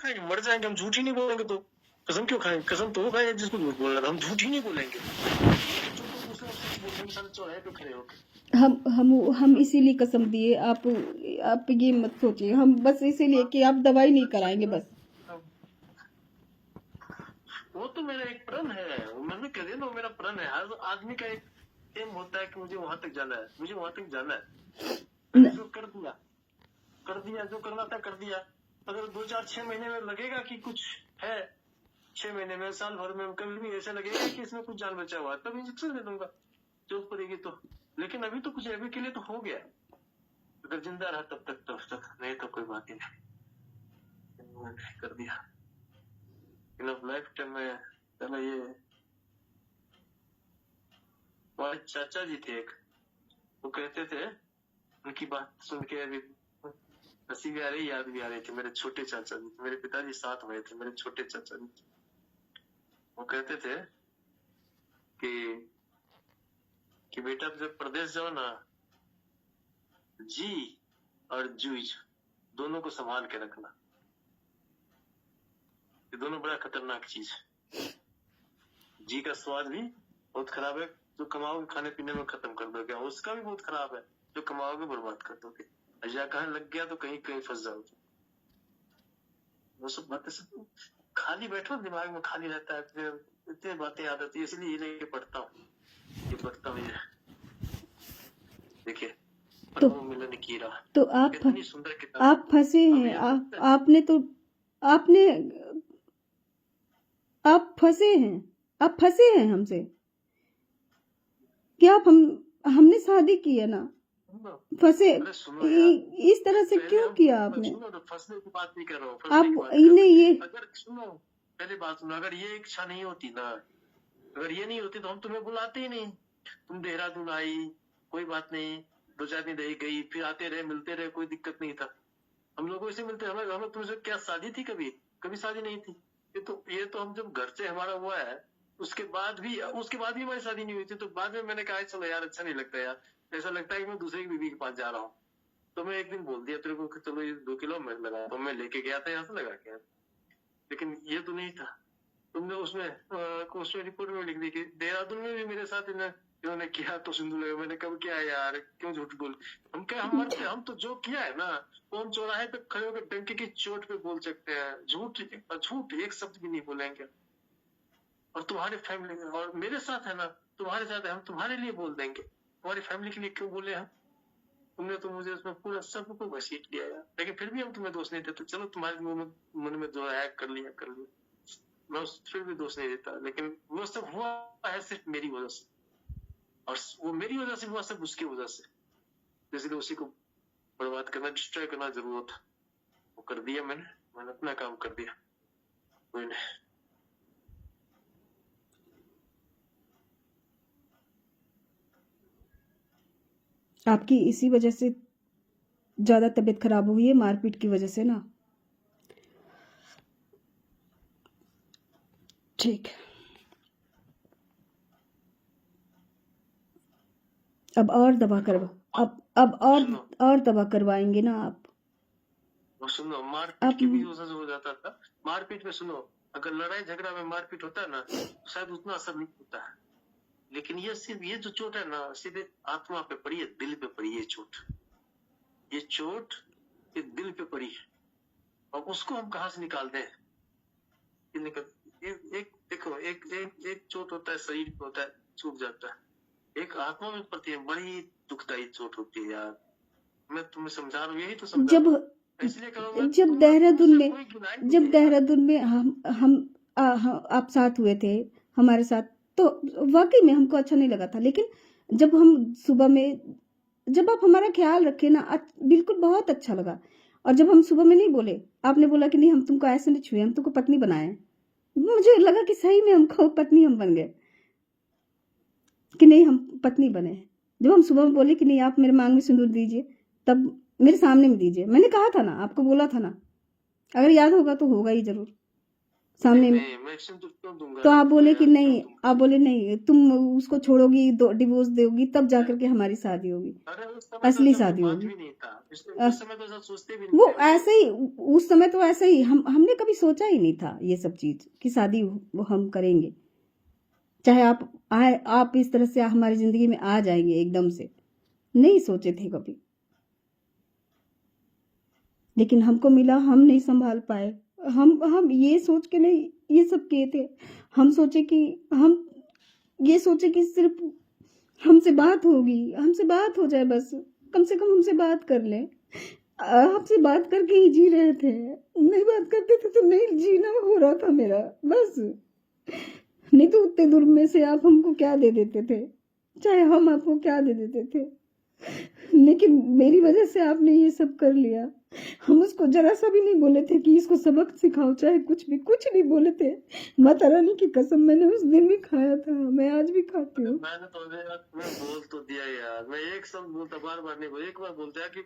खाएंगे, मर जाएंगे, हम झूठ ही नहीं बोलेंगे तो कसम क्यों खाएंगे? कसम तो वो खाएंगे जिसको झूठ बोलना था, हम झूठ ही नहीं बोलेंगे। चौराहे पे खड़े होकर हम इसीलिए कसम दिए। आप ये मत सोचिए, हम बस इसीलिए कि आप दवाई नहीं कराएंगे बस। वो तो मेरा एक प्रण है, मैंने कह दिया ना, मेरा प्रण है। हर आदमी का एक एम होता है कि मुझे वहां तक जाना है, मुझे वहां तक जाना है। मैंने जो कर दिया, जो करना था कर दिया। अगर 2-4-6 महीने में लगेगा कि कुछ है, 6 महीने में, साल भर में कभी भी ऐसा लगेगा कि इसमें कुछ जान बचा हुआ है, तब इंजेक्शन दे दूंगा जरूरत पड़ेगी तो। लेकिन अभी तो कुछ, अभी के लिए तो हो गया। अगर जिंदा रहा तब तक, नहीं तो कोई बात ही नहीं, कर दिया। लाइफ टाइम में चलो। ये हमारे चाचा जी थे एक, वो कहते थे, उनकी बात सुन के अभी हंसी भी आ रही, याद भी आ रही थी। मेरे छोटे चाचा जी, मेरे पिताजी साथ में थे, मेरे छोटे चाचा जी, वो कहते थे कि बेटा जब प्रदेश जाओ ना, जी और जूझ दोनों को संभाल के रखना। ये दोनों बड़ा खतरनाक चीज है। जी का स्वाद भी बहुत खराब है, जो कमाओगे खाने पीने में खत्म कर दोगे। उसका भी बहुत खराब है, जो कमाओगे बर्बाद कर दोगे। या कहीं लग गया तो कहीं कहीं फंस जाओगे। वो सब बातें सब खाली बैठो, दिमाग में खाली रहता है, फिर इतनी बातें याद आती है। इसलिए ये लेके पढ़ता हूँ, ये देखिए। तो मिलन कीरा, तो इतनी सुंदर किताब। आप फंसे हैं, आप फंसे हैं हमसे। क्या हमने शादी की है ना, फंसे इस तरह से क्यों किया आपने? तो फंसने की बात नहीं कर रहा हूँ, आप इन्हें ये, अगर सुनो पहले बात सुनो, अगर ये इच्छा नहीं होती ना, अगर ये नहीं होती तो हम तुम्हें बुलाते ही नहीं। तुम देहरादून आई, कोई बात नहीं, 2-4 दिन रही गई, फिर आते रहे, मिलते रहे, कोई दिक्कत नहीं था। हम लोगों से मिलते, हमें तुमसे क्या शादी थी? कभी शादी नहीं थी। ये तो हम जब घर से हमारा हुआ है, उसके बाद भी हमारी शादी नहीं हुई थी। तो बाद में मैंने कहा चलो यार, अच्छा नहीं लगता यार, ऐसा लगता है कि मैं दूसरे की बीवी के पास जा रहा हूँ। तो मैं एक दिन बोल दिया तेरे को कि चलो ये 2 किलो मैं लगा, तो मैं लेके गया था यहाँ से लगा के। लेकिन ये तो नहीं था। तुमने उसमें रिपोर्ट में लिख दी कि देहरादून में भी मेरे साथ इन्होंने किया तो सिंधु लगा। मैंने कब किया यार, क्यों झूठ बोल? हम तो जो किया है ना, वो हम चौराहे पे खड़े होकर डंके की चोट पे बोल सकते हैं। झूठ एक शब्द भी नहीं बोलेंगे। और तुम्हारी फैमिली और मेरे साथ है ना, तुम्हारे साथ है, हम तुम्हारे लिए बोल देंगे। तुम्हारी फैमिली के लिए क्यों बोले हम? तुमने तो मुझे उसमें पूरा सबको घसीट लिया यार। लेकिन फिर भी हम तुम्हें दोष नहीं देते। चलो तुम्हारे मन में जो है कर लिया, मैं फिर भी दोष नहीं देता। लेकिन वो सब हुआ है सिर्फ मेरी वजह से, और वो मेरी वजह से हुआ, सब उसकी वजह से। इसलिए उसी को बर्बाद करना, डिस्ट्रॉय करना जरूरत था। वो कर दिया मैंने अपना काम कर दिया। कोई नहीं। आपकी इसी वजह से ज़्यादा तबीयत खराब हुई है, मारपीट की वजह से ना। ठीक, अब और दवा करवा, अब और दवा करवाएंगे ना आप? सुनो, मारपीट की भी वजह से हो जाता था। मारपीट में सुनो, अगर लड़ाई झगड़ा में मारपीट होता है ना, तो शायद उतना असर नहीं होता है। लेकिन ये सिर्फ ये जो चोट है ना, सीधे आत्मा पे पड़ी है, दिल पे पड़ी है चोट। ये चोट ये दिल पे पड़ी है, और उसको हम कहाँ से निकालते हैं? देखो, एक चोट होता है, शरीर पे होता है, सूख जाता है। एक आत्मा में पड़ती है, बड़ी दुखदायी चोट होती है यार। मैं तुम्हें समझा रहा हूँ, यही तो समझा रहा हूँ। जब देहरादून में हम आप साथ हुए थे हमारे साथ, तो वाकई में हमको अच्छा नहीं लगा था। लेकिन जब हम सुबह में, जब आप हमारा ख्याल रखे ना, बिल्कुल बहुत अच्छा लगा। और जब हम सुबह में नहीं बोले, आपने बोला कि नहीं हम तुमको ऐसे नहीं छुए, हम तुमको पत्नी बनाए, मुझे लगा कि सही में हमको पत्नी हम बन गए, कि नहीं हम पत्नी बने। जब हम सुबह में बोले कि नहीं आप मेरे मांग में सिंदूर दीजिए, तब मेरे सामने में दीजिए। मैंने कहा था ना, आपको बोला था ना, अगर याद होगा तो होगा ही जरूर, सामने में। नहीं, मैं एक्शन तो क्यों दूंगा तो आप तुमको बोले कि यार, क्यों नहीं, दूंगा? आप बोले नहीं तुम उसको छोड़ोगी, डिवोर्स दोगी, तब जाकर के हमारी शादी होगी, अरे उस समय तो असली ऐसा कोई शादी बात होगी। भी नहीं था, इसलिए अ, उस समय तो ऐसा सोचते भी नहीं वो थे हम लोग। ऐसे ही, उस समय तो ऐसे ही हमने कभी सोचा ही नहीं था ये सब चीज कि शादी वो हम करेंगे, चाहे आप आए, आप इस तरह से हमारी जिंदगी में आ जाएंगे एकदम से, नहीं सोचे थे कभी। लेकिन हमको मिला, हम नहीं संभाल पाए। हम ये सोच के नहीं ये सब किए थे। हम सोचे कि हम ये सोचे कि सिर्फ हमसे बात होगी, हमसे बात हो जाए बस, कम से कम हमसे बात कर ले। आपसे बात करके ही जी रहे थे, नहीं बात करते थे तो नहीं जीना हो रहा था मेरा बस। नहीं तो उतने दूर में से आप हमको क्या दे देते थे, चाहे हम आपको क्या दे देते थे, लेकिन मेरी वजह से आपने ये सब कर लिया। हम उसको जरा सा भी नहीं बोले थे कि इसको सबक सिखाओ, चाहे कुछ भी, कुछ नहीं बोले थे। माता रानी की कसम, मैंने उस दिन भी खाया था, मैं आज भी खाती हूँ। मैंने तो यार तुम्हें बोल तो दिया यार, मैं एक शब्द बोलता, बार बार नहीं बोल, एक बार बोलता है कि